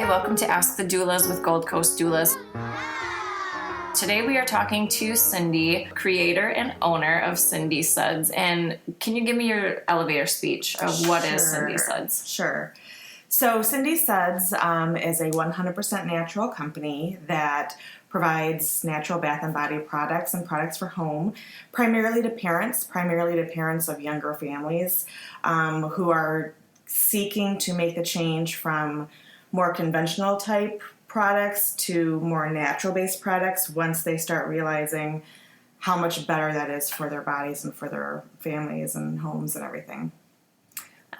welcome to Ask the Doulas with Gold Coast Doulas. Today we are talking to Cindy, creator and owner of Cindy Suds. And can you give me your elevator speech of what is Cindy Suds? Sure. So Cindy Suds is a 100% natural company that provides natural bath and body products and products for home, primarily to parents of younger families who are seeking to make the change from more conventional type products to more natural-based products once they start realizing how much better that is for their bodies and for their families and homes and everything.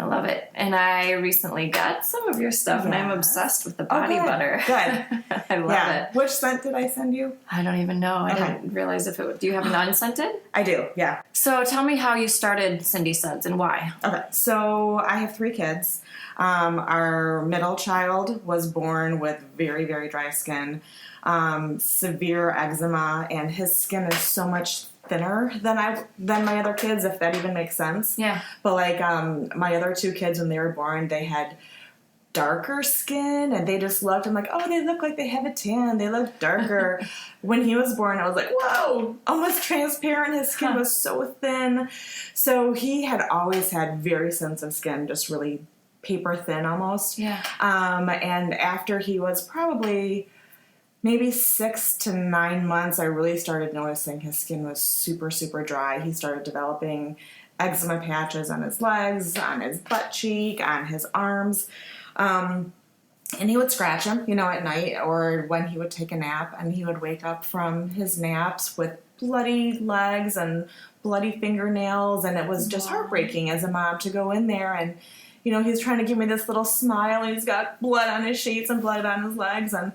I love it. And I recently got some of your stuff, and I'm obsessed with the body butter. Good. I love it. Which scent did I send you? I don't even know. I didn't realize if it would. Do you have an unscented? I do, yeah. So tell me how you started Cindy Suds and why. Okay, so I have 3 kids. Our middle child was born with very, very dry skin, severe eczema, and his skin is so much thinner than my other kids, if that even makes sense. Yeah. But like my other 2 kids, when they were born, they had darker skin, and they just looked. I'm like, oh, they look like they have a tan. They look darker. When he was born, I was like, whoa, almost transparent. His skin was so thin. So he had always had very sensitive skin, just really paper thin almost. Yeah. And after he was probably maybe 6 to 9 months, I really started noticing his skin was super, super dry. He started developing eczema patches on his legs, on his butt cheek, on his arms. And he would scratch him, at night or when he would take a nap, and he would wake up from his naps with bloody legs and bloody fingernails, and it was just heartbreaking as a mom to go in there and he's trying to give me this little smile, and he's got blood on his sheets and blood on his legs. And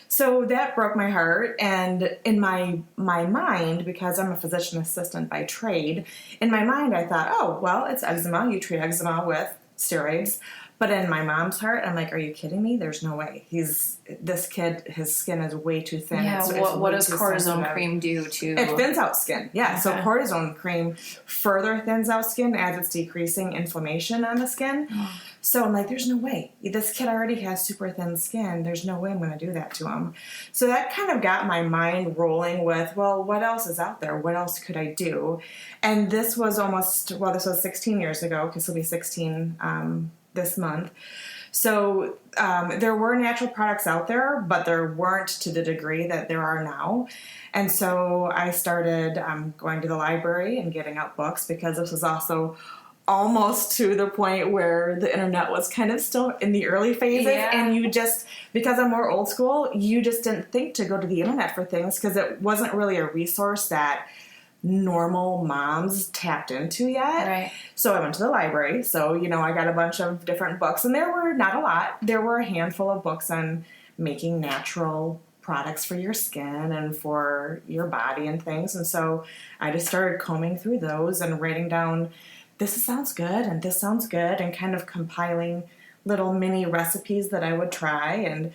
so that broke my heart. And in my mind, because I'm a physician assistant by trade, in my mind I thought, oh, well, it's eczema. You treat eczema with steroids. But in my mom's heart, I'm like, are you kidding me? There's no way. This kid, his skin is way too thin. Yeah, what does cortisone cream do to... It thins out skin, yeah. Okay. So cortisone cream further thins out skin as it's decreasing inflammation on the skin. So I'm like, there's no way. This kid already has super thin skin. There's no way I'm going to do that to him. So that kind of got my mind rolling with, well, what else is out there? What else could I do? And this was 16 years ago, because it'll be 16 this month. So there were natural products out there, but there weren't to the degree that there are now. And so I started going to the library and getting out books, because this was also almost to the point where the internet was kind of still in the early phases. Yeah. And you just, because I'm more old school, you just didn't think to go to the internet for things, because it wasn't really a resource that normal moms tapped into yet. Right. So I went to the library. So, I got a bunch of different books, and there were not a lot. There were a handful of books on making natural products for your skin and for your body and things. And so I just started combing through those and writing down, this sounds good and this sounds good, and kind of compiling little mini recipes that I would try. And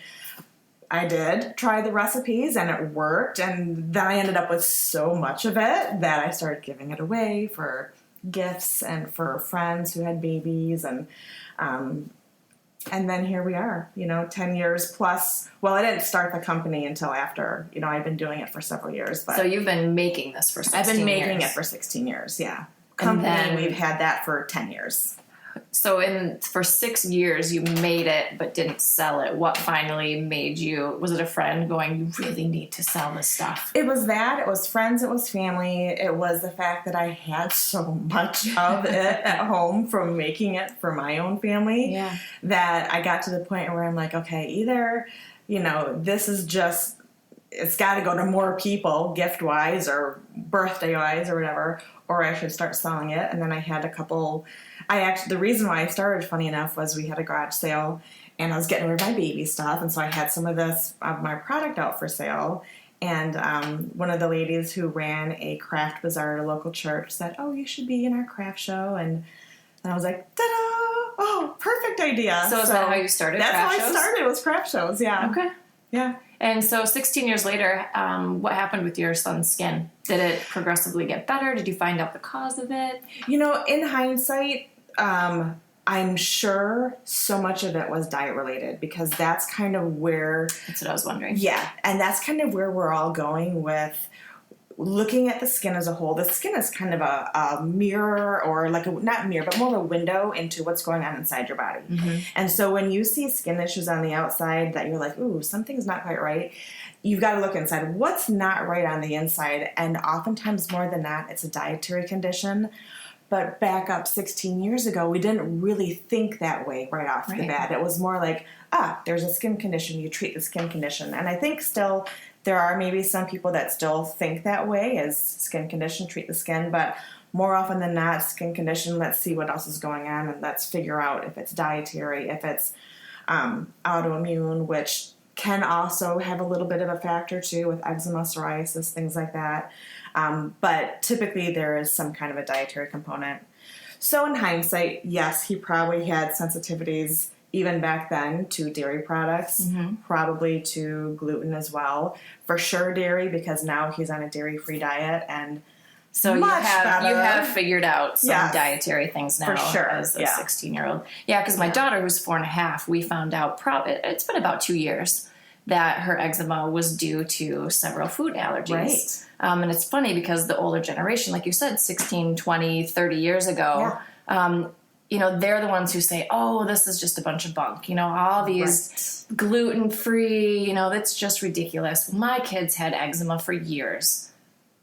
I did try the recipes, and it worked, and then I ended up with so much of it that I started giving it away for gifts and for friends who had babies, and then here we are, 10 years plus. Well, I didn't start the company until after, I've been doing it for several years. But so you've been making this for 16 years? I've been making it for 16 years, yeah. Company, we've had that for 10 years. So for 6 years you made it but didn't sell it. What finally made you, was it a friend going, you really need to sell this stuff? It was that. It was friends. It was family. It was the fact that I had so much of it at home from making it for my own family that I got to the point where I'm like, okay, either, this is just, it's got to go to more people gift-wise or birthday-wise or whatever, or I should start selling it. And then I had a couple... the reason why I started, funny enough, was we had a garage sale, and I was getting rid of my baby stuff, and so I had some of my product out for sale. And one of the ladies who ran a craft bazaar at a local church said, "Oh, you should be in our craft show." And I was like, "Ta-da! Oh, perfect idea!" So is that how you started? That's craft how shows? I started. Was craft shows? Yeah. Okay. Yeah. And so 16 years later, what happened with your son's skin? Did it progressively get better? Did you find out the cause of it? In hindsight, I'm sure so much of it was diet related because that's kind of where... That's what I was wondering. Yeah, and that's kind of where we're all going with looking at the skin as a whole. The skin is kind of a mirror, or like not mirror, but more of a window into what's going on inside your body. Mm-hmm. And so when you see skin issues on the outside that you're like, ooh, something's not quite right, you've got to look inside. What's not right on the inside? And oftentimes more than that, it's a dietary condition. But back up 16 years ago, we didn't really think that way right off the bat. It was more like, there's a skin condition, you treat the skin condition. And I think still there are maybe some people that still think that way, as skin condition, treat the skin. But more often than not, skin condition, let's see what else is going on, and let's figure out if it's dietary, if it's autoimmune, which can also have a little bit of a factor too with eczema, psoriasis, things like that. But typically there is some kind of a dietary component. So in hindsight, yes, he probably had sensitivities even back then to dairy products, probably to gluten as well. For sure dairy, because now he's on a dairy-free diet, and so you have figured out some dietary things now for sure. As a 16-year-old. Yeah, because my daughter, who's 4.5, we found out it's been about 2 years that her eczema was due to several food allergies. Right. And it's funny because the older generation, like you said, 16, 20, 30 years ago, they're the ones who say, oh, this is just a bunch of bunk. All these gluten-free, that's just ridiculous. My kids had eczema for years.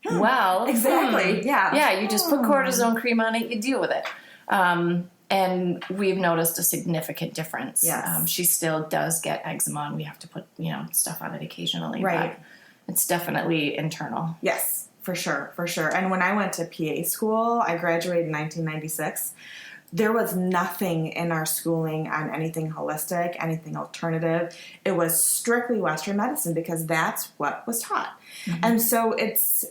Well, exactly. Yeah, you just put cortisone cream on it, you deal with it. And we've noticed a significant difference. Yes. She still does get eczema, and we have to put, stuff on it occasionally. Right. But it's definitely internal. Yes, for sure. And when I went to PA school, I graduated in 1996. There was nothing in our schooling on anything holistic, anything alternative. It was strictly Western medicine because that's what was taught. Mm-hmm. And so it's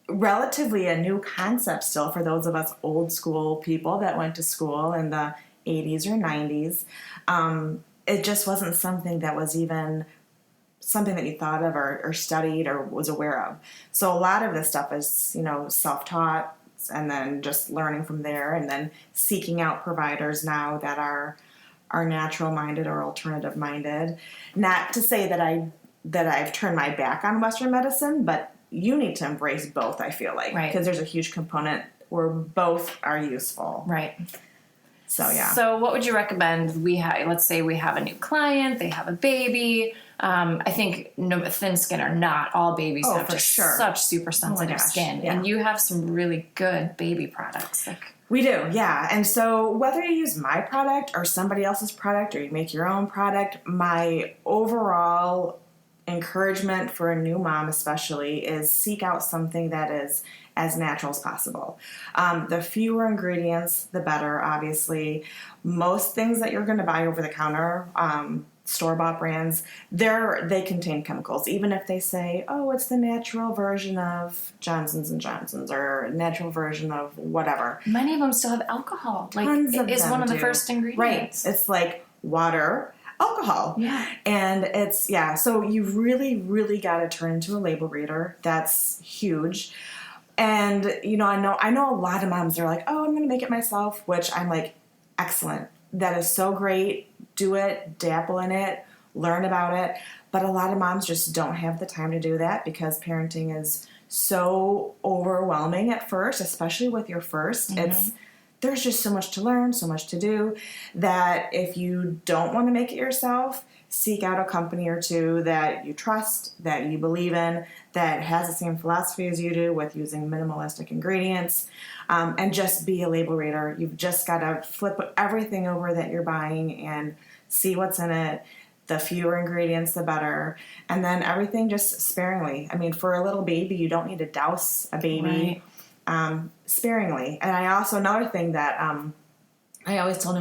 relatively a new concept still for those of us old school people that went to school in the 80s or 90s. It just wasn't something that was even something that you thought of or studied or was aware of. So a lot of this stuff is, self-taught, and then just learning from there, and then seeking out providers now that are natural-minded or alternative-minded. Not to say that I've turned my back on Western medicine, but you need to embrace both, I feel like. Right. Because there's a huge component where both are useful. Right. So, yeah. So what would you recommend? Let's say we have a new client, they have a baby. I think thin skin or not, all babies have just such super sensitive skin. Yeah. And you have some really good baby products. We do, yeah. And so whether you use my product or somebody else's product, or you make your own product, my overall encouragement for a new mom especially is seek out something that is as natural as possible. The fewer ingredients, the better, obviously. Most things that you're going to buy over the counter, store-bought brands, they contain chemicals. Even if they say, oh, it's the natural version of Johnson's & Johnson's or natural version of whatever. Many of them still have alcohol. Tons of it's them one of the do. first ingredients. Right. It's like water, alcohol. Yeah. And it's, so you really, really got to turn into a label reader. That's huge. And, I know a lot of moms are like, oh, I'm going to make it myself, which I'm like, excellent. That is so great. Do it, dabble in it, learn about it. But a lot of moms just don't have the time to do that because parenting is so overwhelming at first, especially with your first. Mm-hmm. There's just so much to learn, so much to do, that if you don't want to make it yourself, seek out a company or two that you trust, that you believe in, that has the same philosophy as you do with using minimalistic ingredients, and just be a label reader. You've just got to flip everything over that you're buying and see what's in it. The fewer ingredients, the better. And then everything just sparingly. I mean, for a little baby, you don't need to douse a baby. Right. Sparingly. And I also, another thing that I always tell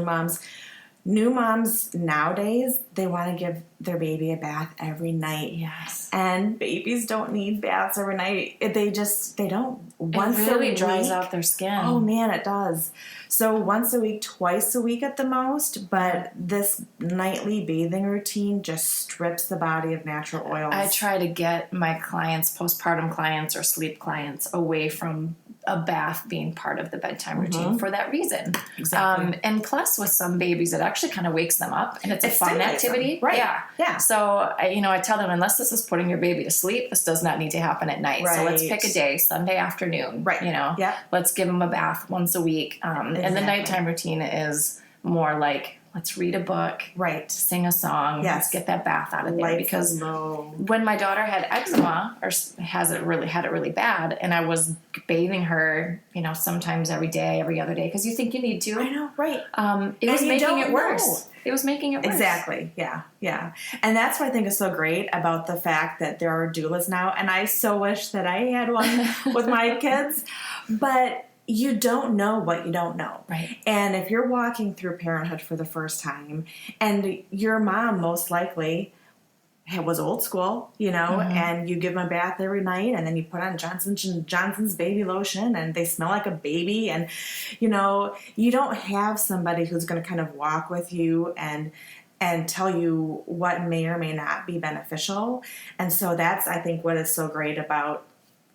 new moms nowadays, they want to give their baby a bath every night. Yes. And babies don't need baths every night. They don't. Once it really dries out their skin. Oh, man, it does. So once a week, twice a week at the most, but this nightly bathing routine just strips the body of natural oils. I try to get my clients, postpartum clients or sleep clients, away from a bath being part of the bedtime routine for that reason. Exactly. And plus with some babies, it actually kind of wakes them up and it's a fun activity. Right. Yeah. So, I tell them, unless this is putting your baby to sleep, this does not need to happen at night. Right. So let's pick a day, Sunday afternoon, Right. Yep. Let's give them a bath once a week. And the nighttime routine is more like, let's read a book, right, sing a song, let's get that bath out of there. Because when my daughter had eczema or had it really bad, and I was bathing her, sometimes every day, every other day, because you think you need to. I know, right? It was making it worse. It was making it worse. Exactly. Yeah. And that's what I think is so great about the fact that there are doulas now. And I so wish that I had one with my kids, but you don't know what you don't know. Right. And if you're walking through parenthood for the first time, and your mom most likely was old school, and you give them a bath every night, and then you put on Johnson's baby lotion, and they smell like a baby, and you don't have somebody who's going to kind of walk with you and tell you what may or may not be beneficial. And so that's, I think, what is so great about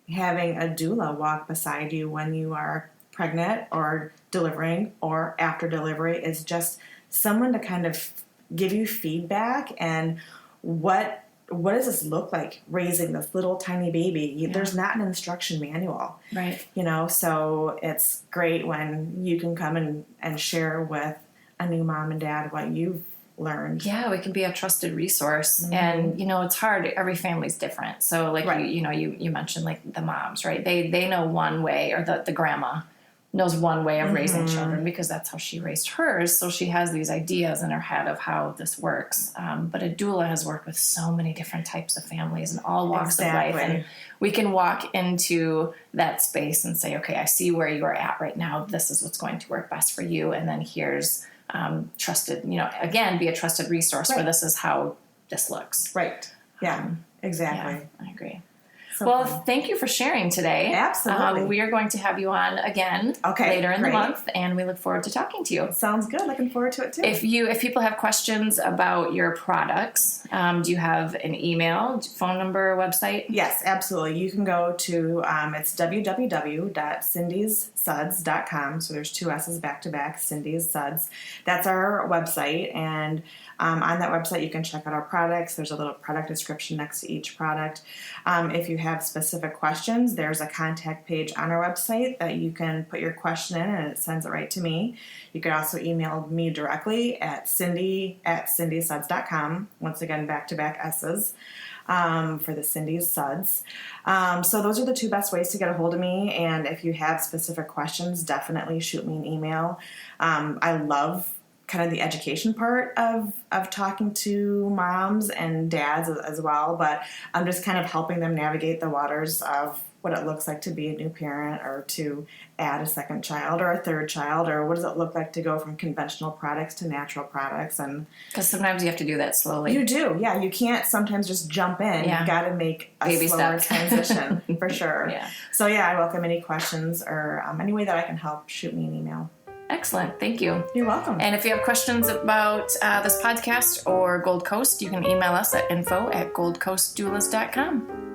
having a doula walk beside you when you are pregnant or delivering or after delivery is just someone to kind of give you feedback and what does this look like raising this little tiny baby? Yeah. There's not an instruction manual. Right. So it's great when you can come and share with a new mom and dad what you've learned. Yeah, we can be a trusted resource. And, it's hard. Every family's different. So like, right. you mentioned like the moms, right? They know one way, or the grandma knows one way of raising children because that's how she raised hers. So she has these ideas in her head of how this works. But a doula has worked with so many different types of families and all walks of life. And we can walk into that space and say, okay, I see where you are at right now. This is what's going to work best for you. And then here's trusted, again, be a trusted resource where this is how this looks. Right. Yeah, exactly. Yeah, I agree. So thank you for sharing today. Absolutely. We are going to have you on again later in the month, and we look forward to talking to you. Sounds good. Looking forward to it too. If people have questions about your products, do you have an email, phone number, website? Yes, absolutely. You can go to it's www.cindyssuds.com. So there's two S's back to back. Cindy's Suds. That's our website, and on that website you can check out our products. There's a little product description next to each product. If you have specific questions, there's a contact page on our website that you can put your question in and it sends it right to me. You could also email me directly at cindy@cindysuds.com. Once again, back-to-back S's for the Cindy's Suds. So those are the two best ways to get a hold of me. And if you have specific questions, definitely shoot me an email. I love kind of the education part of talking to moms and dads as well, but I'm just kind of helping them navigate the waters of what it looks like to be a new parent or to add a second child or a third child, or what does it look like to go from conventional products to natural products. And because sometimes you have to do that slowly. You do, yeah. You can't sometimes just jump in. Yeah. You've got to make a baby slower transition for sure. Yeah. So I welcome any questions or any way that I can help. Shoot me an email. Excellent. Thank you. You're welcome. And if you have questions about this podcast or Gold Coast, you can email us at info@goldcoastdoulas.com.